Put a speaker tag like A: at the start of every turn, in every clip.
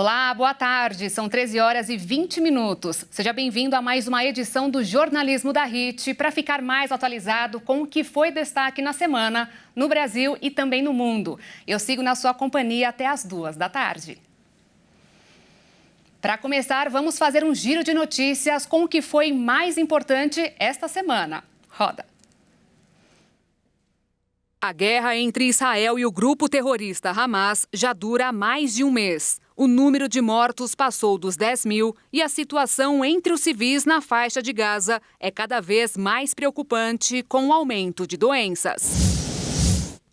A: Olá, boa tarde. São 13 horas e 20 minutos. Seja bem-vindo a mais uma edição do Jornalismo da HIT para ficar mais atualizado com o que foi destaque na semana no Brasil e também no mundo. Eu sigo na sua companhia até as 2 da tarde. Para começar, vamos fazer um giro de notícias com o que foi mais importante esta semana. Roda. A guerra entre Israel e o grupo terrorista Hamas já dura há mais de um mês. O número de mortos passou dos 10 mil e a situação entre os civis na faixa de Gaza é cada vez mais preocupante com o aumento de doenças.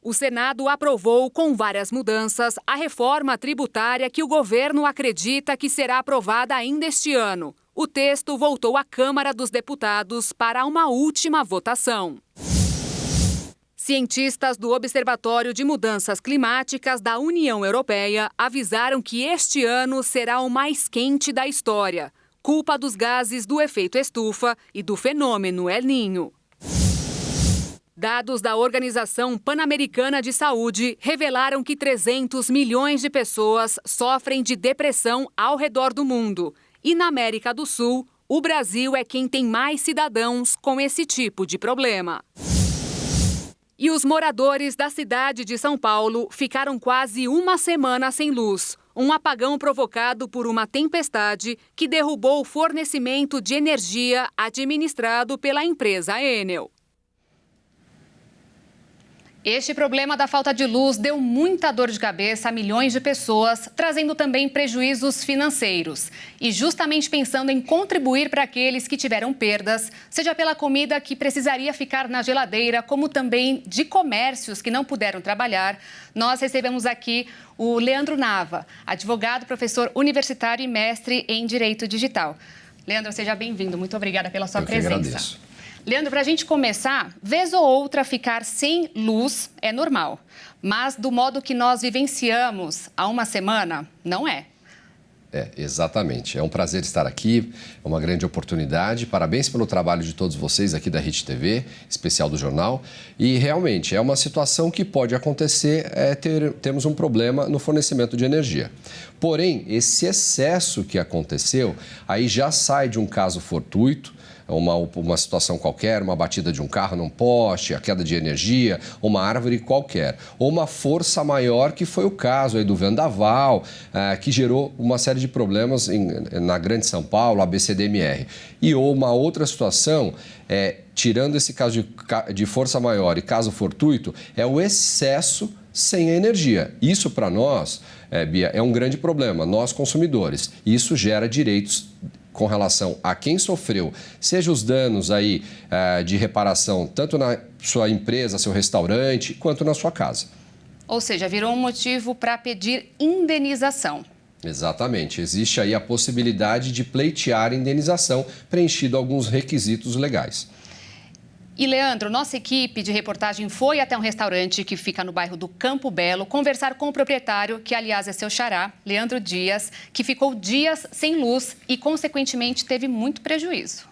A: O Senado aprovou, com várias mudanças, a reforma tributária que o governo acredita que será aprovada ainda este ano. O texto voltou à Câmara dos Deputados para uma última votação. Cientistas do Observatório de Mudanças Climáticas da União Europeia avisaram que este ano será o mais quente da história, culpa dos gases do efeito estufa e do fenômeno El Niño. Dados da Organização Pan-Americana de Saúde revelaram que 300 milhões de pessoas sofrem de depressão ao redor do mundo. E na América do Sul, o Brasil é quem tem mais cidadãos com esse tipo de problema. E os moradores da cidade de São Paulo ficaram quase uma semana sem luz. Um apagão provocado por uma tempestade que derrubou o fornecimento de energia administrado pela empresa Enel. Este problema da falta de luz deu muita dor de cabeça a milhões de pessoas, trazendo também prejuízos financeiros. E justamente pensando em contribuir para aqueles que tiveram perdas, seja pela comida que precisaria ficar na geladeira, como também de comércios que não puderam trabalhar, nós recebemos aqui o Leandro Nava, advogado, professor universitário e mestre em Direito Digital. Leandro, seja bem-vindo. Muito obrigada pela sua presença.
B: Agradeço.
A: Leandro, para a gente começar, vez ou outra ficar sem luz é normal, mas do modo que nós vivenciamos há uma semana, não é.
B: Exatamente. É um prazer estar aqui, é uma grande oportunidade. Parabéns pelo trabalho de todos vocês aqui da HIT TV, especial do jornal. E realmente é uma situação que pode acontecer, temos um problema no fornecimento de energia. Porém, esse excesso que aconteceu, aí já sai de um caso fortuito, uma situação qualquer, uma batida de um carro num poste, a queda de energia, uma árvore qualquer. Ou uma força maior, que foi o caso aí do vendaval, que gerou uma série de problemas na Grande São Paulo, ABCDMR. E ou uma outra situação, tirando esse caso de força maior e caso fortuito, é o excesso sem a energia. Isso para nós, Bia, é um grande problema, nós consumidores. Isso gera direitos com relação a quem sofreu, seja os danos aí de reparação, tanto na sua empresa, seu restaurante, quanto na sua casa.
A: Ou seja, virou um motivo para pedir indenização.
B: Exatamente. Existe aí a possibilidade de pleitear indenização, preenchido alguns requisitos legais.
A: E, Leandro, nossa equipe de reportagem foi até um restaurante que fica no bairro do Campo Belo conversar com o proprietário, que, aliás, é seu xará, Leandro Dias, que ficou dias sem luz e, consequentemente, teve muito prejuízo.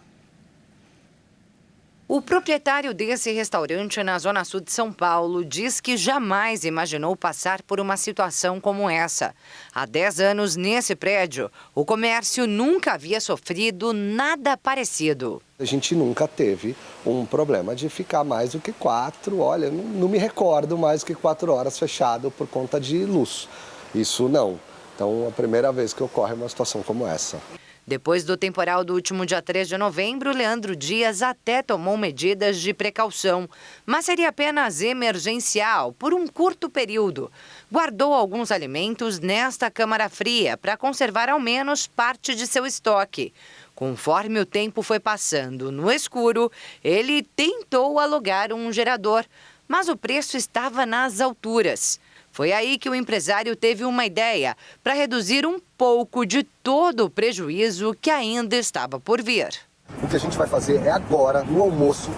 C: O proprietário desse restaurante na Zona Sul de São Paulo diz que jamais imaginou passar por uma situação como essa. Há 10 anos, nesse prédio, o comércio nunca havia sofrido nada parecido.
D: A gente nunca teve um problema de ficar mais do que 4, olha, não me recordo mais do que 4 horas fechado por conta de luz. Isso não. Então, é a primeira vez que ocorre uma situação como essa.
C: Depois do temporal do último dia 3 de novembro, Leandro Dias até tomou medidas de precaução, mas seria apenas emergencial, por um curto período. Guardou alguns alimentos nesta câmara fria para conservar ao menos parte de seu estoque. Conforme o tempo foi passando no escuro, ele tentou alugar um gerador, mas o preço estava nas alturas. Foi aí que o empresário teve uma ideia para reduzir um pouco de todo o prejuízo que ainda estava por vir.
D: O que a gente vai fazer é agora, no almoço,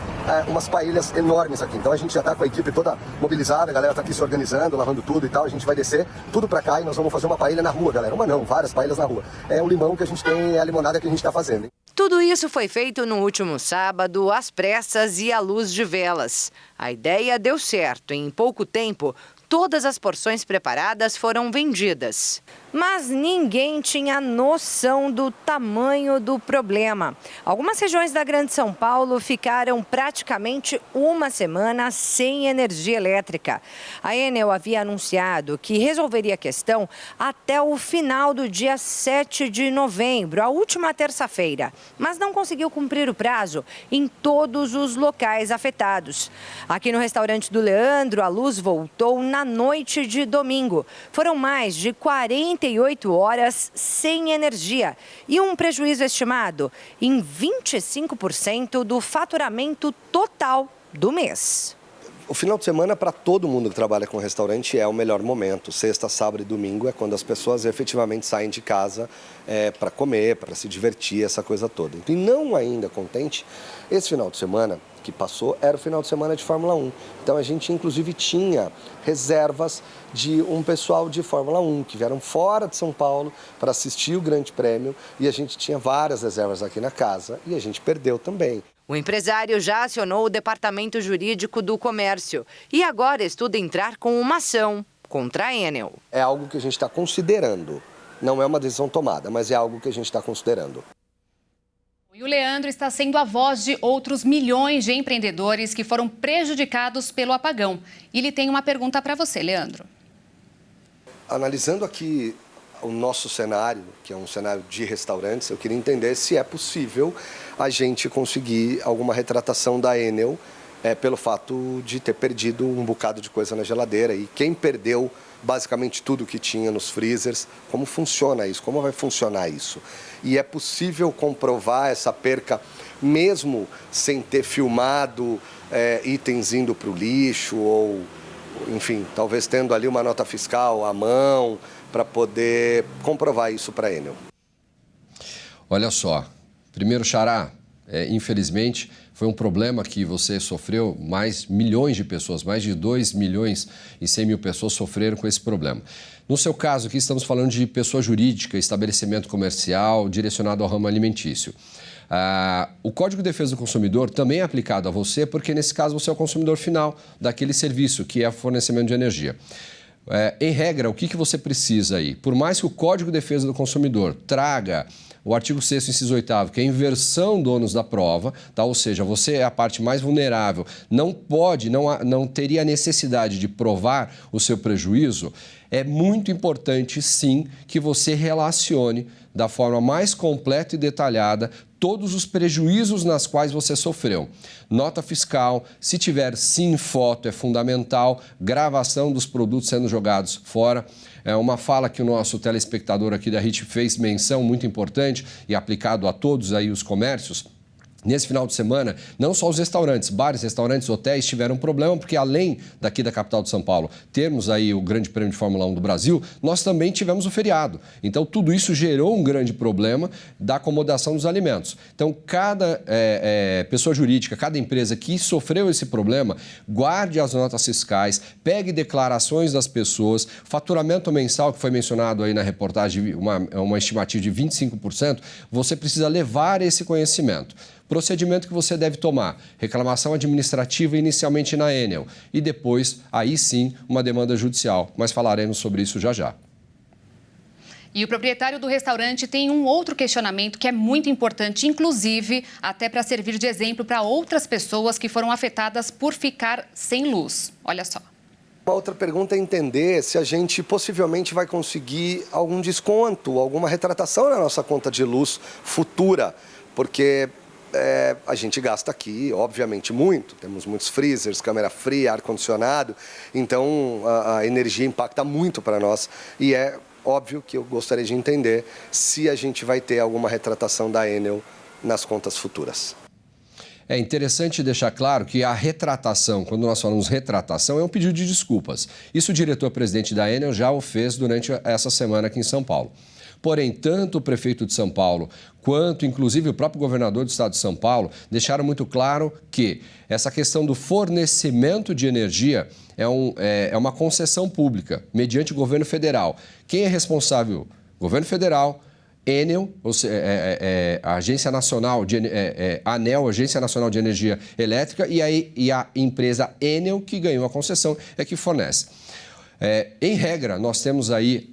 D: umas paelhas enormes aqui. Então a gente já está com a equipe toda mobilizada, a galera está aqui se organizando, lavando tudo e tal. A gente vai descer tudo para cá e nós vamos fazer uma paelha na rua, galera. Uma não, várias paelhas na rua. É o limão que a gente tem, é a limonada que a gente está fazendo.
C: Tudo isso foi feito no último sábado, às pressas e à luz de velas. A ideia deu certo. Em pouco tempo, todas as porções preparadas foram vendidas. Mas ninguém tinha noção do tamanho do problema. Algumas regiões da Grande São Paulo ficaram praticamente uma semana sem energia elétrica. A Enel havia anunciado que resolveria a questão até o final do dia 7 de novembro, a última terça-feira, mas não conseguiu cumprir o prazo em todos os locais afetados. Aqui no restaurante do Leandro, a luz voltou na noite de domingo. Foram mais de 48 horas sem energia e um prejuízo estimado em 25% do faturamento total do mês.
D: O final de semana, para todo mundo que trabalha com restaurante, é o melhor momento. Sexta, sábado e domingo é quando as pessoas efetivamente saem de casa para comer, para se divertir, essa coisa toda. E não ainda contente, esse final de semana que passou era o final de semana de Fórmula 1. Então a gente inclusive tinha reservas de um pessoal de Fórmula 1 que vieram fora de São Paulo para assistir o Grande Prêmio e a gente tinha várias reservas aqui na casa e a gente perdeu também.
C: O empresário já acionou o Departamento Jurídico do Comércio e agora estuda entrar com uma ação contra a Enel.
D: É algo que a gente está considerando. Não é uma decisão tomada, mas é algo que a gente está considerando.
A: E o Leandro está sendo a voz de outros milhões de empreendedores que foram prejudicados pelo apagão. E ele tem uma pergunta para você, Leandro.
D: Analisando aqui o nosso cenário, que é um cenário de restaurantes, eu queria entender se é possível a gente conseguir alguma retratação da Enel pelo fato de ter perdido um bocado de coisa na geladeira. E quem perdeu basicamente tudo que tinha nos freezers, como funciona isso, como vai funcionar isso? E é possível comprovar essa perca mesmo sem ter filmado itens indo para o lixo ou, enfim, talvez tendo ali uma nota fiscal à mão para poder comprovar isso para a Enel.
B: Olha só, primeiro, Xará, infelizmente foi um problema que você sofreu, mais milhões de pessoas, mais de 2 milhões e 100 mil pessoas sofreram com esse problema. No seu caso aqui estamos falando de pessoa jurídica, estabelecimento comercial direcionado ao ramo alimentício. O Código de Defesa do Consumidor também é aplicado a você porque nesse caso você é o consumidor final daquele serviço que é fornecimento de energia. Em regra, o que você precisa aí? Por mais que o Código de Defesa do Consumidor traga o artigo 6º, inciso 8º, que é a inversão do ônus da prova, tá? Ou seja, você é a parte mais vulnerável, não teria necessidade de provar o seu prejuízo, é muito importante, sim, que você relacione da forma mais completa e detalhada todos os prejuízos nas quais você sofreu. Nota fiscal, se tiver sim foto, é fundamental, gravação dos produtos sendo jogados fora. É uma fala que o nosso telespectador aqui da RIT fez menção muito importante e aplicado a todos aí os comércios. Nesse final de semana, não só os restaurantes, bares, restaurantes, hotéis tiveram problema, porque além daqui da capital de São Paulo, termos aí o Grande Prêmio de Fórmula 1 do Brasil, nós também tivemos o feriado. Então, tudo isso gerou um grande problema da acomodação dos alimentos. Então, cada pessoa jurídica, cada empresa que sofreu esse problema, guarde as notas fiscais, pegue declarações das pessoas, faturamento mensal, que foi mencionado aí na reportagem, uma estimativa de 25%, você precisa levar esse conhecimento. Procedimento que você deve tomar, reclamação administrativa inicialmente na Enel e depois, aí sim, uma demanda judicial. Mas falaremos sobre isso já já.
A: E o proprietário do restaurante tem um outro questionamento que é muito importante, inclusive até para servir de exemplo para outras pessoas que foram afetadas por ficar sem luz. Olha só.
D: Uma outra pergunta é entender se a gente possivelmente vai conseguir algum desconto, alguma retratação na nossa conta de luz futura, porque a gente gasta aqui, obviamente, muito. Temos muitos freezers, câmera fria, ar-condicionado. Então, a energia impacta muito para nós. E é óbvio que eu gostaria de entender se a gente vai ter alguma retratação da Enel nas contas futuras.
B: É interessante deixar claro que a retratação, quando nós falamos retratação, é um pedido de desculpas. Isso o diretor-presidente da Enel já o fez durante essa semana aqui em São Paulo. Porém, tanto o prefeito de São Paulo quanto, inclusive, o próprio governador do estado de São Paulo deixaram muito claro que essa questão do fornecimento de energia é uma concessão pública, mediante o governo federal. Quem é responsável? Governo federal, Enel, a Agência Nacional de ANEEL, Agência Nacional de Energia Elétrica, e a empresa Enel, que ganhou a concessão, é que fornece. Em regra, nós temos aí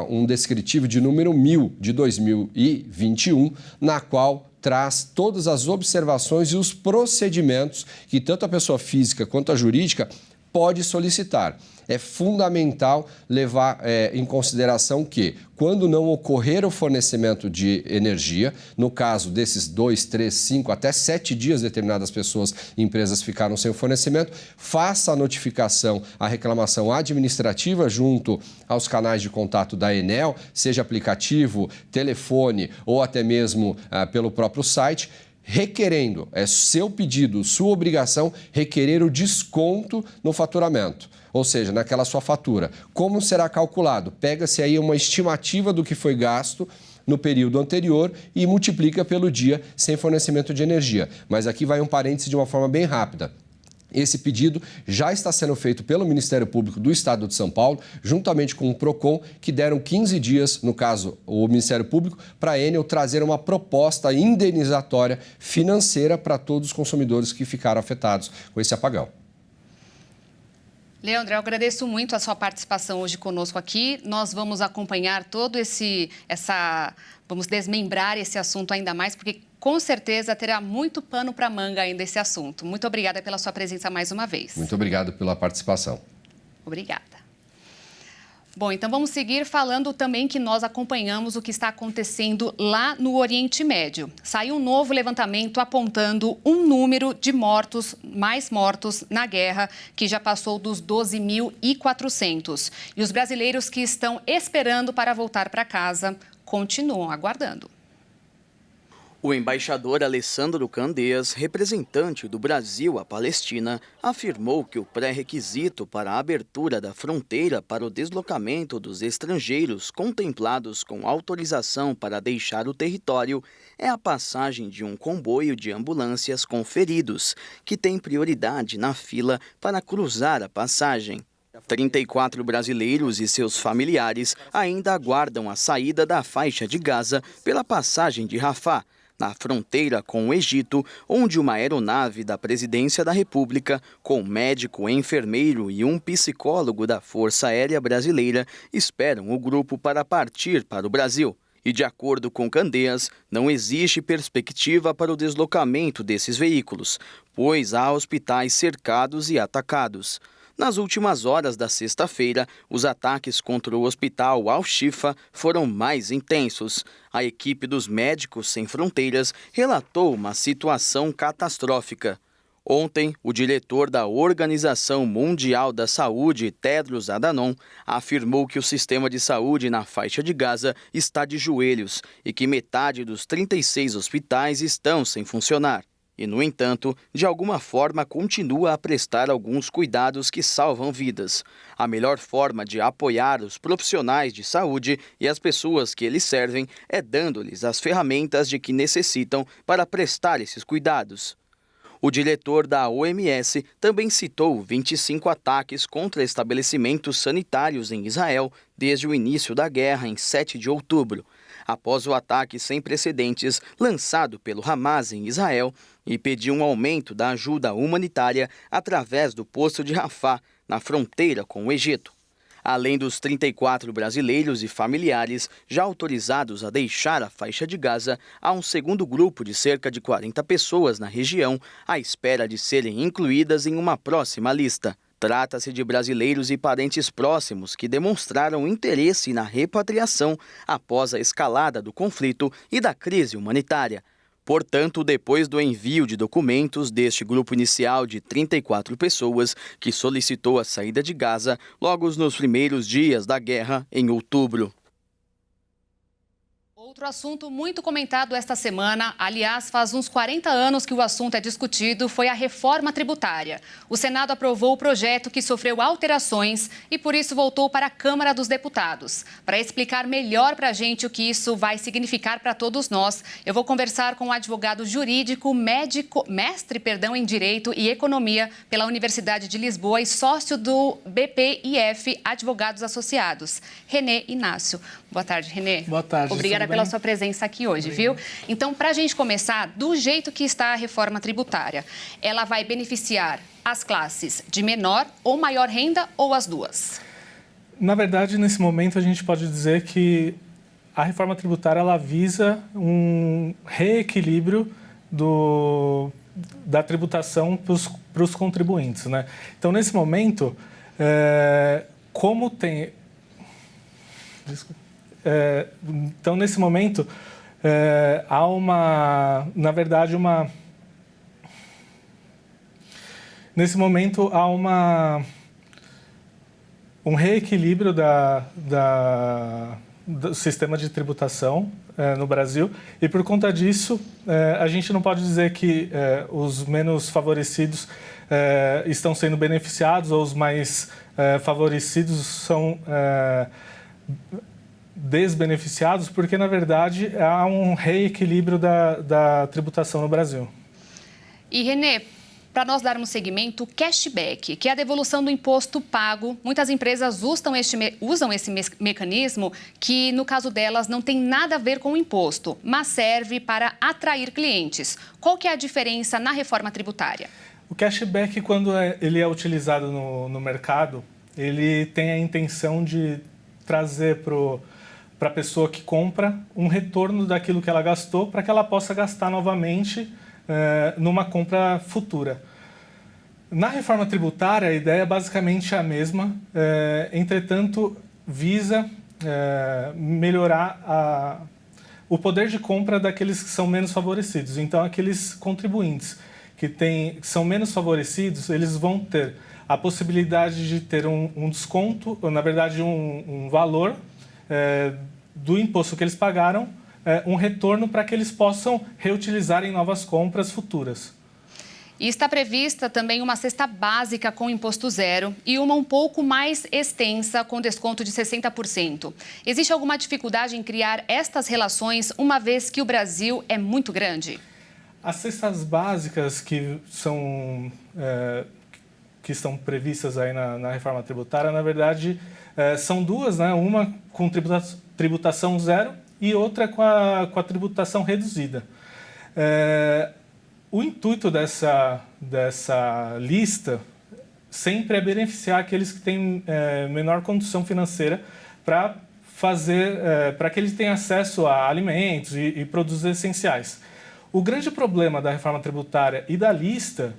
B: um descritivo de número 1000 de 2021, na qual traz todas as observações e os procedimentos que tanto a pessoa física quanto a jurídica pode solicitar. É fundamental levar em consideração que, quando não ocorrer o fornecimento de energia, no caso desses 2, 3, 5, até 7 dias determinadas pessoas e empresas ficaram sem o fornecimento, faça a notificação, a reclamação administrativa junto aos canais de contato da Enel, seja aplicativo, telefone ou até mesmo pelo próprio site, requerendo, é seu pedido, sua obrigação, requerer o desconto no faturamento. Ou seja, naquela sua fatura. Como será calculado? Pega-se aí uma estimativa do que foi gasto no período anterior e multiplica pelo dia sem fornecimento de energia. Mas aqui vai um parêntese de uma forma bem rápida. Esse pedido já está sendo feito pelo Ministério Público do Estado de São Paulo, juntamente com o PROCON, que deram 15 dias, no caso, o Ministério Público, para a Enel trazer uma proposta indenizatória financeira para todos os consumidores que ficaram afetados com esse apagão.
A: Leandro, eu agradeço muito a sua participação hoje conosco aqui. Nós vamos acompanhar todo vamos desmembrar esse assunto ainda mais, porque com certeza terá muito pano para manga ainda esse assunto. Muito obrigada pela sua presença mais uma vez.
B: Muito obrigado pela participação.
A: Obrigada. Bom, então vamos seguir falando também que nós acompanhamos o que está acontecendo lá no Oriente Médio. Saiu um novo levantamento apontando um número de mais mortos na guerra, que já passou dos 12.400. E os brasileiros que estão esperando para voltar para casa continuam aguardando.
E: O embaixador Alessandro Candeias, representante do Brasil à Palestina, afirmou que o pré-requisito para a abertura da fronteira para o deslocamento dos estrangeiros contemplados com autorização para deixar o território é a passagem de um comboio de ambulâncias com feridos, que tem prioridade na fila para cruzar a passagem. 34 brasileiros e seus familiares ainda aguardam a saída da faixa de Gaza pela passagem de Rafah, na fronteira com o Egito, onde uma aeronave da Presidência da República, com médico, enfermeiro e um psicólogo da Força Aérea Brasileira, esperam o grupo para partir para o Brasil. E, de acordo com Candeias, não existe perspectiva para o deslocamento desses veículos, pois há hospitais cercados e atacados. Nas últimas horas da sexta-feira, os ataques contra o hospital Al-Shifa foram mais intensos. A equipe dos Médicos Sem Fronteiras relatou uma situação catastrófica. Ontem, o diretor da Organização Mundial da Saúde, Tedros Adhanom, afirmou que o sistema de saúde na faixa de Gaza está de joelhos e que metade dos 36 hospitais estão sem funcionar. E, no entanto, de alguma forma continua a prestar alguns cuidados que salvam vidas. A melhor forma de apoiar os profissionais de saúde e as pessoas que eles servem é dando-lhes as ferramentas de que necessitam para prestar esses cuidados. O diretor da OMS também citou 25 ataques contra estabelecimentos sanitários em Israel desde o início da guerra, em 7 de outubro. Após o ataque sem precedentes lançado pelo Hamas em Israel, e pediu um aumento da ajuda humanitária através do posto de Rafah, na fronteira com o Egito. Além dos 34 brasileiros e familiares já autorizados a deixar a faixa de Gaza, há um segundo grupo de cerca de 40 pessoas na região à espera de serem incluídas em uma próxima lista. Trata-se de brasileiros e parentes próximos que demonstraram interesse na repatriação após a escalada do conflito e da crise humanitária. Portanto, depois do envio de documentos deste grupo inicial de 34 pessoas que solicitou a saída de Gaza logo nos primeiros dias da guerra, em outubro.
A: Outro assunto muito comentado esta semana, aliás, faz uns 40 anos que o assunto é discutido, foi a reforma tributária. O Senado aprovou o projeto que sofreu alterações e, por isso, voltou para a Câmara dos Deputados. Para explicar melhor para a gente o que isso vai significar para todos nós, eu vou conversar com o advogado jurídico, mestre em Direito e Economia pela Universidade de Lisboa e sócio do BPIF Advogados Associados, René Inácio. Boa tarde, René.
F: Boa tarde.
A: Obrigada pela sua presença aqui hoje, viu? Então, para a gente começar, do jeito que está a reforma tributária, ela vai beneficiar as classes de menor ou maior renda ou as duas?
F: Na verdade, nesse momento, a gente pode dizer que a reforma tributária ela visa um reequilíbrio da tributação para os contribuintes, né? Então, nesse momento, como tem... Desculpa. Então, nesse momento, há na verdade, nesse momento, há um reequilíbrio do sistema de tributação no Brasil, e por conta disso, a gente não pode dizer que os menos favorecidos estão sendo beneficiados ou os mais favorecidos são desbeneficiados, porque, na verdade, há um reequilíbrio da tributação no Brasil.
A: E, Renê, para nós darmos seguimento, cashback, que é a devolução do imposto pago. Muitas empresas usam esse mecanismo que, no caso delas, não tem nada a ver com o imposto, mas serve para atrair clientes. Qual que é a diferença na reforma tributária?
F: O cashback, quando ele é utilizado no mercado, ele tem a intenção de trazer para a pessoa que compra um retorno daquilo que ela gastou para que ela possa gastar novamente numa compra futura. Na reforma tributária, a ideia é basicamente a mesma, entretanto, visa melhorar o poder de compra daqueles que são menos favorecidos. Então, aqueles contribuintes que são menos favorecidos, eles vão ter a possibilidade de ter um desconto, ou, na verdade, um valor do imposto que eles pagaram, um retorno para que eles possam reutilizar em novas compras futuras.
A: E está prevista também uma cesta básica com imposto zero e uma um pouco mais extensa com desconto de 60%. Existe alguma dificuldade em criar estas relações, uma vez que o Brasil é muito grande?
F: As cestas básicas que estão previstas aí na reforma tributária, na verdade, são duas, né? Uma com tributação zero e outra com a tributação reduzida. O intuito dessa lista sempre é beneficiar aqueles que têm menor condição financeira para que eles tenham acesso a alimentos e produtos essenciais. O grande problema da reforma tributária e da lista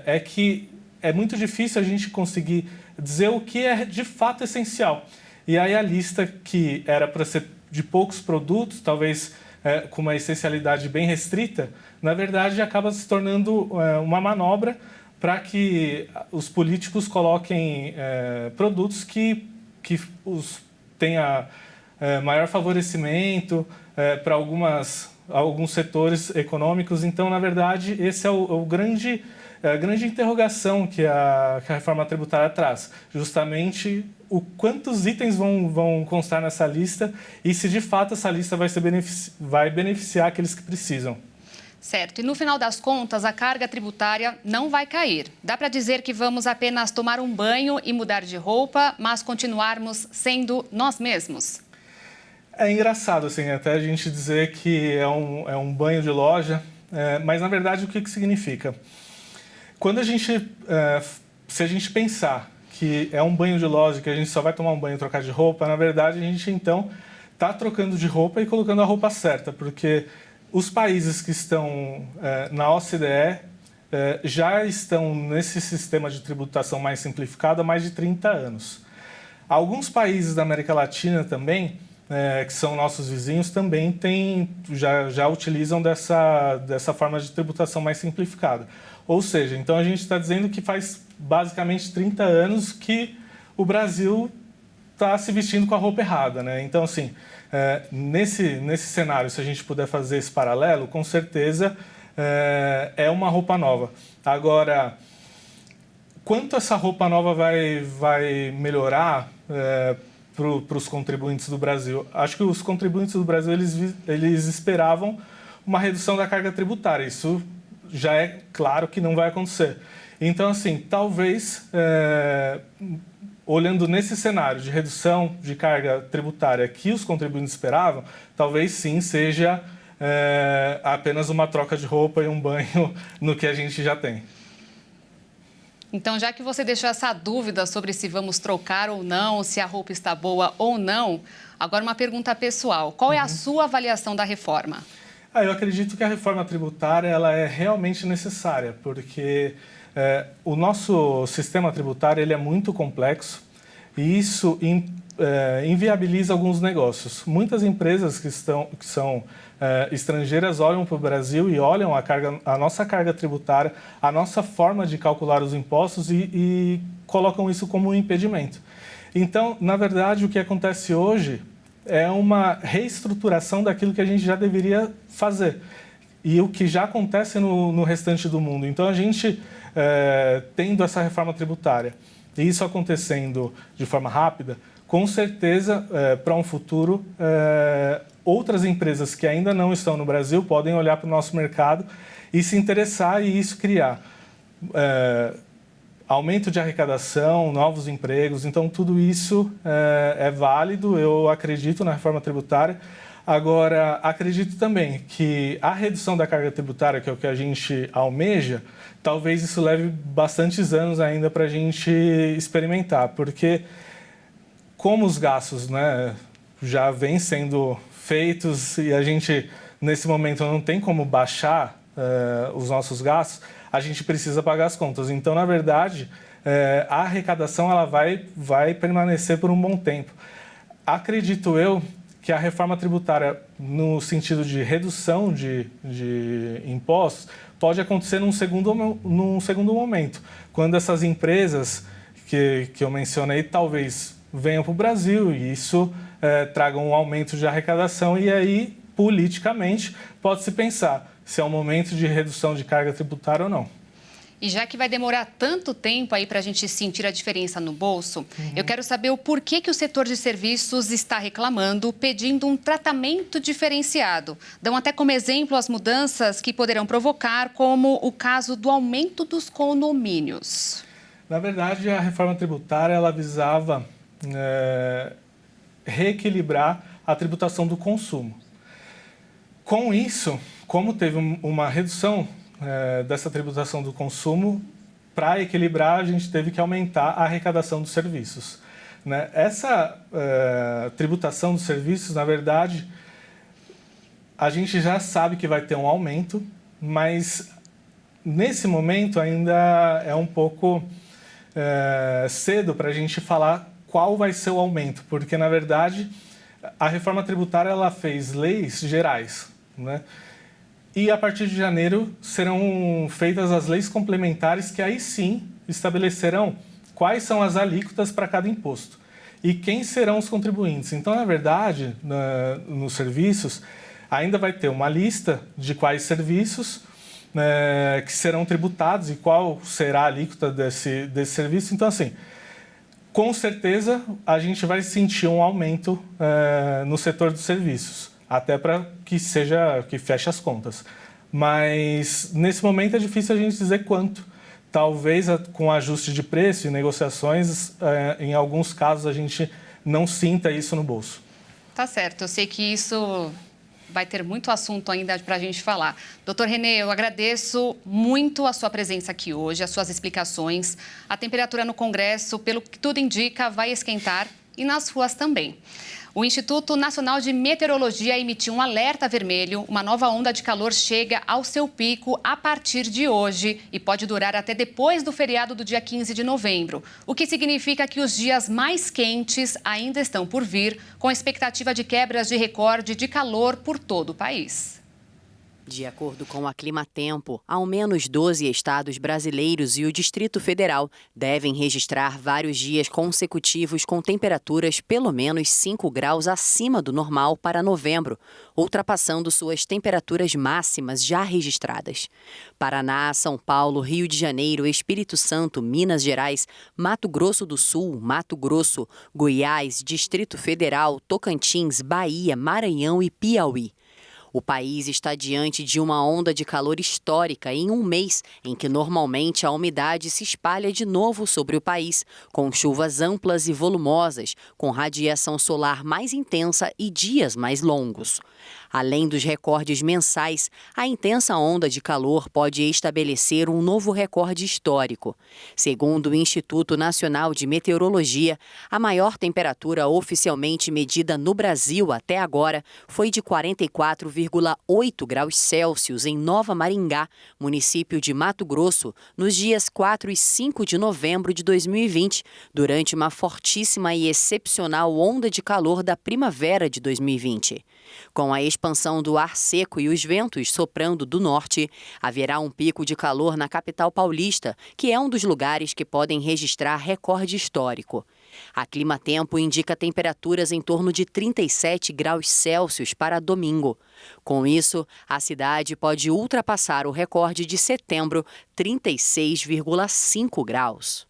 F: é que é muito difícil a gente conseguir dizer o que é de fato essencial. E aí a lista, que era para ser de poucos produtos, talvez com uma essencialidade bem restrita, na verdade acaba se tornando uma manobra para que os políticos coloquem produtos que tenha maior favorecimento para alguns setores econômicos. Então, na verdade, esse é a grande interrogação que a reforma tributária traz, justamente quantos itens vão constar nessa lista e se de fato essa lista vai beneficiar aqueles que precisam.
A: Certo. E no final das contas, a carga tributária não vai cair. Dá para dizer que vamos apenas tomar um banho e mudar de roupa, mas continuarmos sendo nós mesmos?
F: É engraçado, assim, até a gente dizer que é um banho de loja, mas na verdade o que significa? Quando se a gente pensar que é um banho de loja, que a gente só vai tomar um banho e trocar de roupa, na verdade a gente então está trocando de roupa e colocando a roupa certa, porque os países que estão na OCDE já estão nesse sistema de tributação mais simplificado há mais de 30 anos. Alguns países da América Latina também, que são nossos vizinhos, também já utilizam dessa forma de tributação mais simplificada. Ou seja, então a gente está dizendo que faz basicamente 30 anos que o Brasil está se vestindo com a roupa errada, né? Então, assim, nesse cenário, se a gente puder fazer esse paralelo, com certeza é uma roupa nova. Agora, quanto essa roupa nova vai melhorar para os contribuintes do Brasil? Acho que os contribuintes do Brasil eles esperavam uma redução da carga tributária. Isso já é claro que não vai acontecer. Então, assim, talvez, olhando nesse cenário de redução de carga tributária que os contribuintes esperavam, talvez sim seja apenas uma troca de roupa e um banho no que a gente já tem.
A: Então, já que você deixou essa dúvida sobre se vamos trocar ou não, se a roupa está boa ou não, agora uma pergunta pessoal. Qual é a sua avaliação da reforma?
F: Eu acredito que a reforma tributária ela é realmente necessária, porque o nosso sistema tributário ele é muito complexo e isso inviabiliza alguns negócios. Muitas empresas que são estrangeiras olham para o Brasil e olham a nossa carga tributária, a nossa forma de calcular os impostos e colocam isso como um impedimento. Então, na verdade, o que acontece hoje é uma reestruturação daquilo que a gente já deveria fazer e o que já acontece no restante do mundo. Então, a gente, tendo essa reforma tributária e isso acontecendo de forma rápida, com certeza, para um futuro, outras empresas que ainda não estão no Brasil podem olhar para o nosso mercado e se interessar e isso criar aumento de arrecadação, novos empregos. Então, tudo isso é válido, eu acredito na reforma tributária. Agora, acredito também que a redução da carga tributária, que é o que a gente almeja, talvez isso leve bastantes anos ainda para a gente experimentar, porque como os gastos, né, já vêm sendo feitos e a gente, nesse momento, não tem como baixar os nossos gastos, a gente precisa pagar as contas. Então, na verdade, a arrecadação ela vai permanecer por um bom tempo. Acredito eu que a reforma tributária, no sentido de redução de impostos, pode acontecer num segundo momento, quando essas empresas que eu mencionei talvez venham para o Brasil e isso traga um aumento de arrecadação e aí, politicamente, pode-se pensar se é um momento de redução de carga tributária ou não.
A: E já que vai demorar tanto tempo aí para a gente sentir a diferença no bolso, eu quero saber o porquê que o setor de serviços está reclamando, pedindo um tratamento diferenciado. Dão até como exemplo as mudanças que poderão provocar, como o caso do aumento dos condomínios.
F: Na verdade, a reforma tributária ela visava reequilibrar a tributação do consumo. Com isso, como teve uma redução dessa tributação do consumo, para equilibrar, a gente teve que aumentar a arrecadação dos serviços. Né? Essa tributação dos serviços, na verdade, a gente já sabe que vai ter um aumento, mas nesse momento ainda é um pouco cedo para a gente falar qual vai ser o aumento, porque, na verdade, a reforma tributária ela fez leis gerais, né? E a partir de janeiro serão feitas as leis complementares que aí sim estabelecerão quais são as alíquotas para cada imposto e quem serão os contribuintes. Então, na verdade, nos serviços, ainda vai ter uma lista de quais serviços que serão tributados e qual será a alíquota desse serviço. Então, assim, com certeza a gente vai sentir um aumento no setor dos serviços, até para que feche as contas. Mas, nesse momento, é difícil a gente dizer quanto. Talvez, com ajuste de preço e negociações, em alguns casos, a gente não sinta isso no bolso.
A: Tá certo. Eu sei que isso vai ter muito assunto ainda para a gente falar. Doutor René, eu agradeço muito a sua presença aqui hoje, as suas explicações. A temperatura no Congresso, pelo que tudo indica, vai esquentar e nas ruas também. O Instituto Nacional de Meteorologia emitiu um alerta vermelho. Uma nova onda de calor chega ao seu pico a partir de hoje e pode durar até depois do feriado do dia 15 de novembro. O que significa que os dias mais quentes ainda estão por vir, com expectativa de quebras de recorde de calor por todo o país.
G: De acordo com a Climatempo, ao menos 12 estados brasileiros e o Distrito Federal devem registrar vários dias consecutivos com temperaturas pelo menos 5 graus acima do normal para novembro, ultrapassando suas temperaturas máximas já registradas. Paraná, São Paulo, Rio de Janeiro, Espírito Santo, Minas Gerais, Mato Grosso do Sul, Mato Grosso, Goiás, Distrito Federal, Tocantins, Bahia, Maranhão e Piauí. O país está diante de uma onda de calor histórica em um mês, em que normalmente a umidade se espalha de novo sobre o país, com chuvas amplas e volumosas, com radiação solar mais intensa e dias mais longos. Além dos recordes mensais, a intensa onda de calor pode estabelecer um novo recorde histórico. Segundo o Instituto Nacional de Meteorologia, a maior temperatura oficialmente medida no Brasil até agora foi de 44,8 graus Celsius em Nova Maringá, município de Mato Grosso, nos dias 4 e 5 de novembro de 2020, durante uma fortíssima e excepcional onda de calor da primavera de 2020. Com a expansão do ar seco e os ventos soprando do norte, haverá um pico de calor na capital paulista, que é um dos lugares que podem registrar recorde histórico. A Climatempo indica temperaturas em torno de 37 graus Celsius para domingo. Com isso, a cidade pode ultrapassar o recorde de setembro, 36,5 graus.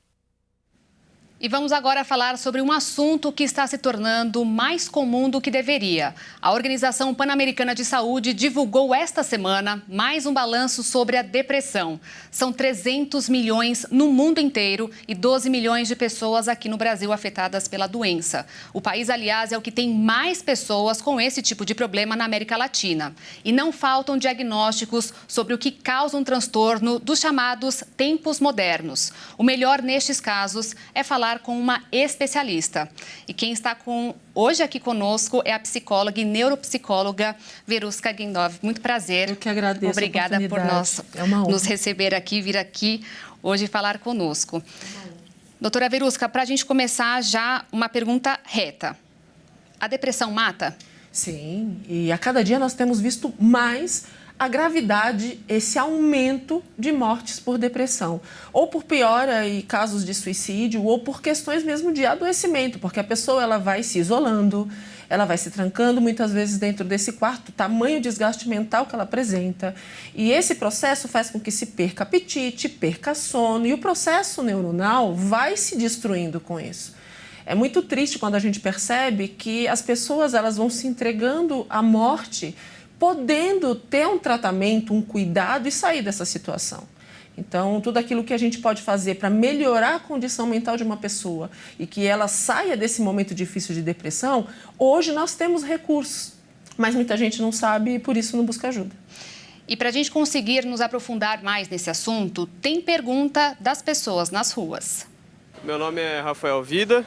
A: E vamos agora falar sobre um assunto que está se tornando mais comum do que deveria. A Organização Pan-Americana de Saúde divulgou esta semana mais um balanço sobre a depressão. São 300 milhões no mundo inteiro e 12 milhões de pessoas aqui no Brasil afetadas pela doença. O país, aliás, é o que tem mais pessoas com esse tipo de problema na América Latina. E não faltam diagnósticos sobre o que causa um transtorno dos chamados tempos modernos. O melhor nestes casos é falar com uma especialista. E quem está hoje aqui conosco é a psicóloga e neuropsicóloga Verusca Guindov. Muito prazer.
H: Eu que agradeço.
A: Obrigada por nos receber aqui, vir aqui hoje falar conosco. Doutora Verusca, para a gente começar já uma pergunta reta. A depressão mata?
H: Sim, e a cada dia nós temos visto mais a gravidade, esse aumento de mortes por depressão, ou por piora e casos de suicídio, ou por questões mesmo de adoecimento, porque a pessoa ela vai se isolando, ela vai se trancando muitas vezes dentro desse quarto, tamanho desgaste mental que ela apresenta, e esse processo faz com que se perca apetite, perca sono, e o processo neuronal vai se destruindo com isso. É muito triste quando a gente percebe que as pessoas elas vão se entregando à morte, podendo ter um tratamento, um cuidado e sair dessa situação. Então, tudo aquilo que a gente pode fazer para melhorar a condição mental de uma pessoa e que ela saia desse momento difícil de depressão, hoje nós temos recursos, mas muita gente não sabe e por isso não busca ajuda.
A: E para a gente conseguir nos aprofundar mais nesse assunto, tem pergunta das pessoas nas ruas.
I: Meu nome é Rafael Vida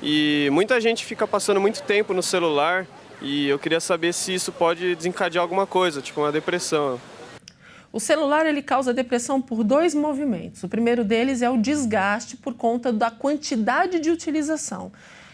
I: e muita gente fica passando muito tempo no celular. E eu queria saber se isso pode desencadear alguma coisa, tipo uma depressão.
H: O celular ele causa depressão por 2 movimentos. O primeiro deles é o desgaste por conta da quantidade de utilização.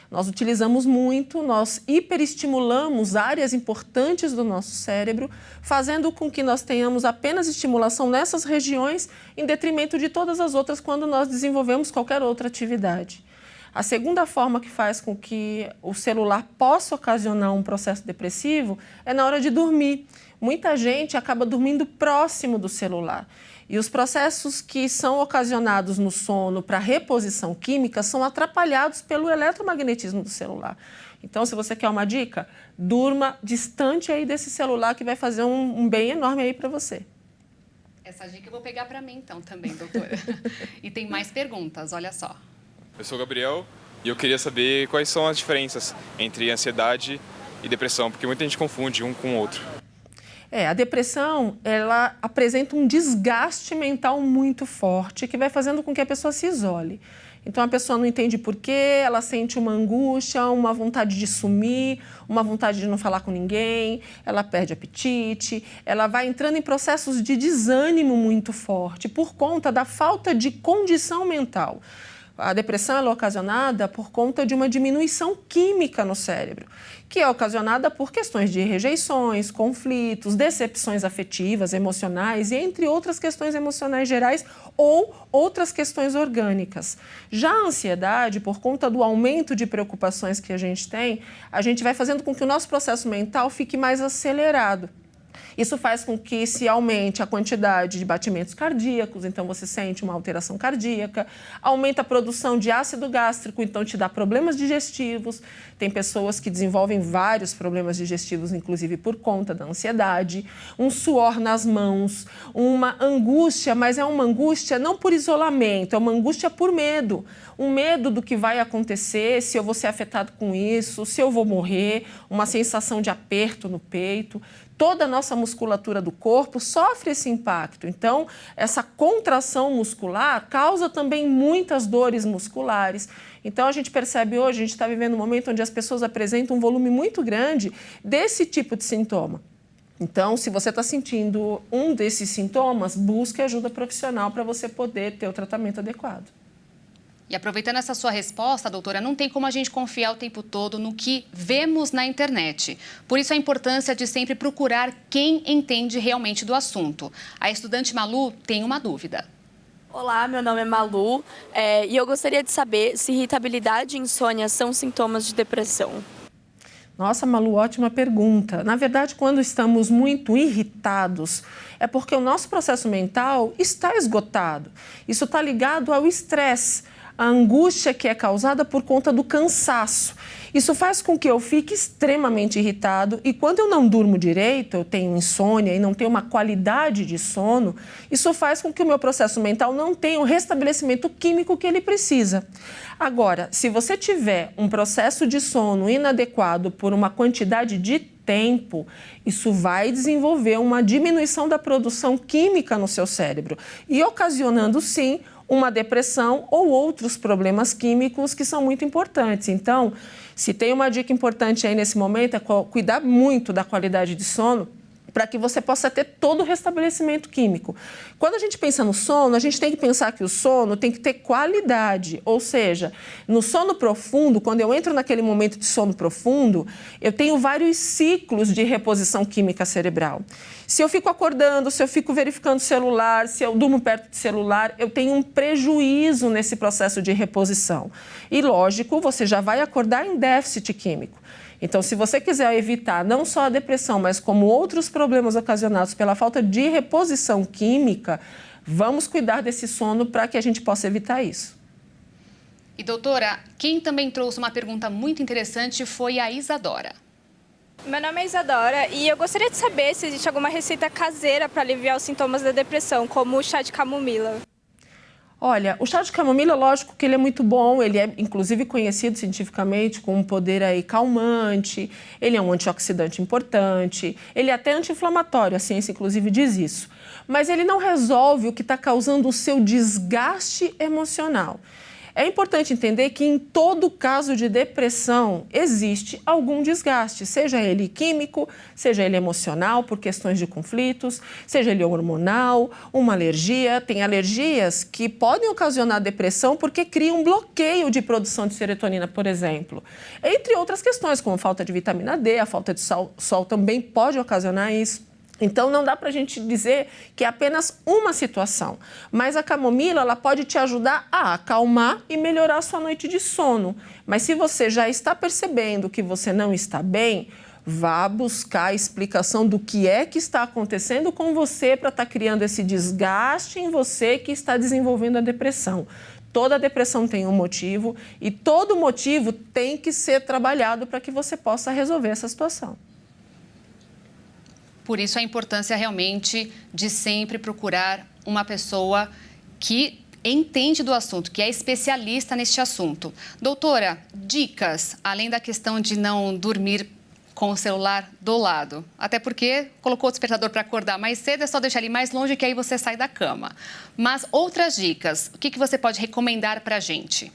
H: Nós utilizamos muito, nós hiperestimulamos áreas importantes do nosso cérebro, fazendo com que nós tenhamos apenas estimulação nessas regiões, em detrimento de todas as outras quando nós desenvolvemos qualquer outra atividade. A segunda forma que faz com que o celular possa ocasionar um processo depressivo é na hora de dormir. Muita gente acaba dormindo próximo do celular. E os processos que são ocasionados no sono para reposição química são atrapalhados pelo eletromagnetismo do celular. Então, se você quer uma dica, durma distante aí desse celular que vai fazer um bem enorme aí para você.
A: Essa dica eu vou pegar para mim então também, doutora. E tem mais perguntas, olha só.
J: Eu sou o Gabriel e eu queria saber quais são as diferenças entre ansiedade e depressão, porque muita gente confunde um com o outro.
H: A depressão, ela apresenta um desgaste mental muito forte que vai fazendo com que a pessoa se isole. Então, a pessoa não entende por quê, ela sente uma angústia, uma vontade de sumir, uma vontade de não falar com ninguém, ela perde apetite, ela vai entrando em processos de desânimo muito forte por conta da falta de condição mental. A depressão é ocasionada por conta de uma diminuição química no cérebro, que é ocasionada por questões de rejeições, conflitos, decepções afetivas, emocionais e entre outras questões emocionais gerais ou outras questões orgânicas. Já a ansiedade, por conta do aumento de preocupações que a gente tem, a gente vai fazendo com que o nosso processo mental fique mais acelerado. Isso faz com que se aumente a quantidade de batimentos cardíacos, então você sente uma alteração cardíaca, aumenta a produção de ácido gástrico, então te dá problemas digestivos. Tem pessoas que desenvolvem vários problemas digestivos, inclusive por conta da ansiedade, um suor nas mãos, uma angústia, mas é uma angústia não por isolamento, é uma angústia por medo. Um medo do que vai acontecer, se eu vou ser afetado com isso, se eu vou morrer, uma sensação de aperto no peito. Toda a nossa musculatura do corpo sofre esse impacto. Então, essa contração muscular causa também muitas dores musculares. Então, a gente percebe hoje, a gente está vivendo um momento onde as pessoas apresentam um volume muito grande desse tipo de sintoma. Então, se você está sentindo um desses sintomas, busque ajuda profissional para você poder ter o tratamento adequado.
A: E aproveitando essa sua resposta, doutora, não tem como a gente confiar o tempo todo no que vemos na internet. Por isso a importância de sempre procurar quem entende realmente do assunto. A estudante Malu tem uma dúvida.
K: Olá, meu nome é Malu e eu gostaria de saber se irritabilidade e insônia são sintomas de depressão.
H: Nossa, Malu, ótima pergunta. Na verdade, quando estamos muito irritados, é porque o nosso processo mental está esgotado. Isso está ligado ao estresse. A angústia que é causada por conta do cansaço. Isso faz com que eu fique extremamente irritado e quando eu não durmo direito, eu tenho insônia e não tenho uma qualidade de sono, isso faz com que o meu processo mental não tenha o restabelecimento químico que ele precisa. Agora, se você tiver um processo de sono inadequado por uma quantidade de tempo, isso vai desenvolver uma diminuição da produção química no seu cérebro e ocasionando, sim, uma depressão ou outros problemas químicos que são muito importantes. Então, se tem uma dica importante aí nesse momento, é cuidar muito da qualidade de sono para que você possa ter todo o restabelecimento químico. Quando a gente pensa no sono, a gente tem que pensar que o sono tem que ter qualidade, ou seja, no sono profundo, quando eu entro naquele momento de sono profundo, eu tenho vários ciclos de reposição química cerebral. Se eu fico acordando, se eu fico verificando o celular, se eu durmo perto do celular, eu tenho um prejuízo nesse processo de reposição. E, lógico, você já vai acordar em déficit químico. Então, se você quiser evitar não só a depressão, mas como outros problemas ocasionados pela falta de reposição química, vamos cuidar desse sono para que a gente possa evitar isso.
A: E, doutora, quem também trouxe uma pergunta muito interessante foi a Isadora.
L: Meu nome é Isadora e eu gostaria de saber se existe alguma receita caseira para aliviar os sintomas da depressão, como o chá de camomila.
H: Olha, o chá de camomila, lógico que ele é muito bom, ele é inclusive conhecido cientificamente com um poder aí calmante, ele é um antioxidante importante, ele é até anti-inflamatório, a ciência inclusive diz isso. Mas ele não resolve o que está causando o seu desgaste emocional. É importante entender que em todo caso de depressão existe algum desgaste, seja ele químico, seja ele emocional por questões de conflitos, seja ele hormonal, uma alergia. Tem alergias que podem ocasionar depressão porque criam um bloqueio de produção de serotonina, por exemplo. Entre outras questões, como falta de vitamina D, a falta de sol também pode ocasionar isso. Então, não dá para a gente dizer que é apenas uma situação, mas a camomila ela pode te ajudar a acalmar e melhorar a sua noite de sono. Mas se você já está percebendo que você não está bem, vá buscar a explicação do que é que está acontecendo com você para estar criando esse desgaste em você que está desenvolvendo a depressão. Toda depressão tem um motivo e todo motivo tem que ser trabalhado para que você possa resolver essa situação.
A: Por isso a importância realmente de sempre procurar uma pessoa que entende do assunto, que é especialista neste assunto. Doutora, dicas, além da questão de não dormir com o celular do lado. Até porque colocou o despertador para acordar mais cedo, é só deixar ele mais longe que aí você sai da cama. Mas outras dicas, o que você pode recomendar para a gente?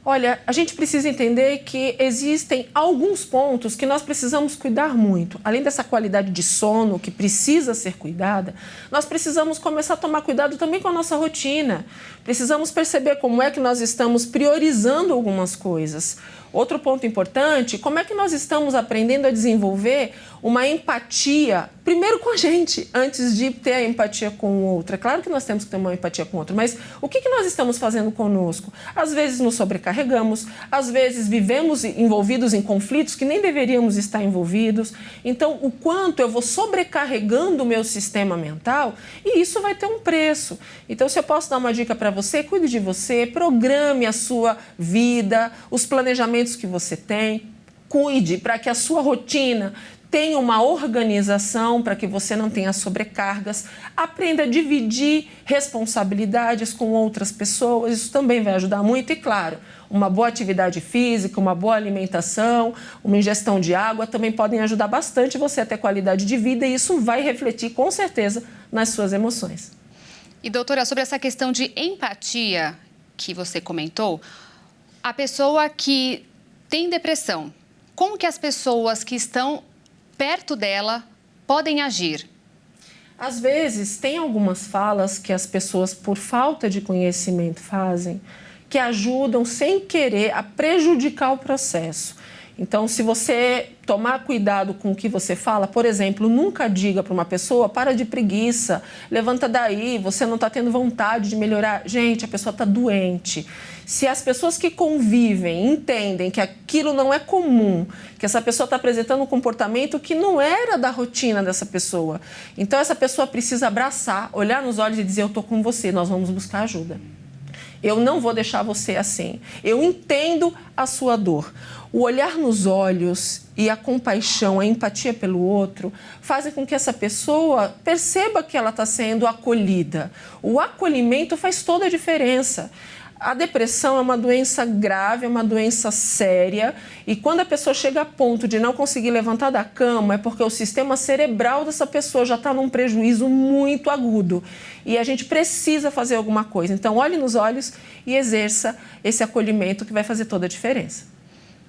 H: Olha, a gente precisa entender que existem alguns pontos que nós precisamos cuidar muito. Além dessa qualidade de sono que precisa ser cuidada, nós precisamos começar a tomar cuidado também com a nossa rotina. Precisamos perceber como é que nós estamos priorizando algumas coisas. Outro ponto importante, como é que nós estamos aprendendo a desenvolver uma empatia, primeiro com a gente, antes de ter a empatia com o outro. É claro que nós temos que ter uma empatia com o outro, mas o que nós estamos fazendo conosco? Às vezes nos sobrecarregamos, sobrecarregamos, às vezes vivemos envolvidos em conflitos que nem deveríamos estar envolvidos. Então, o quanto eu vou sobrecarregando o meu sistema mental, e isso vai ter um preço. Então, se eu posso dar uma dica para você, cuide de você, programe a sua vida, os planejamentos que você tem, cuide para que a sua rotina tenha uma organização para que você não tenha sobrecargas, aprenda a dividir responsabilidades com outras pessoas, isso também vai ajudar muito. E claro, uma boa atividade física, uma boa alimentação, uma ingestão de água também podem ajudar bastante você a ter qualidade de vida, e isso vai refletir com certeza nas suas emoções.
A: E doutora, sobre essa questão de empatia que você comentou, a pessoa que tem depressão, como que as pessoas que estão perto dela podem agir?
H: Às vezes, tem algumas falas que as pessoas, por falta de conhecimento, fazem, que ajudam sem querer a prejudicar o processo. Então, se você tomar cuidado com o que você fala, por exemplo, nunca diga para uma pessoa, para de preguiça, levanta daí, você não está tendo vontade de melhorar. Gente, a pessoa está doente. Se as pessoas que convivem entendem que aquilo não é comum, que essa pessoa está apresentando um comportamento que não era da rotina dessa pessoa, então essa pessoa precisa abraçar, olhar nos olhos e dizer: eu estou com você, nós vamos buscar ajuda. Eu não vou deixar você assim. Eu entendo a sua dor. O olhar nos olhos e a compaixão, a empatia pelo outro, fazem com que essa pessoa perceba que ela está sendo acolhida. O acolhimento faz toda a diferença. A depressão é uma doença grave, é uma doença séria, e quando a pessoa chega a ponto de não conseguir levantar da cama, é porque o sistema cerebral dessa pessoa já está num prejuízo muito agudo. E a gente precisa fazer alguma coisa. Então, olhe nos olhos e exerça esse acolhimento que vai fazer toda a diferença.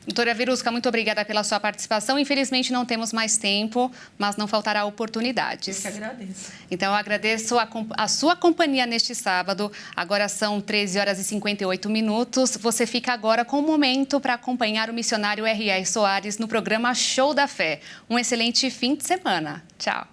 A: Doutora Verusca, muito obrigada pela sua participação. Infelizmente, não temos mais tempo, mas não faltará oportunidades.
H: Eu que agradeço.
A: Então, eu agradeço a sua companhia neste sábado. Agora são 13 horas e 58 minutos. Você fica agora com um momento para acompanhar o missionário R.R. Soares no programa Show da Fé. Um excelente fim de semana. Tchau.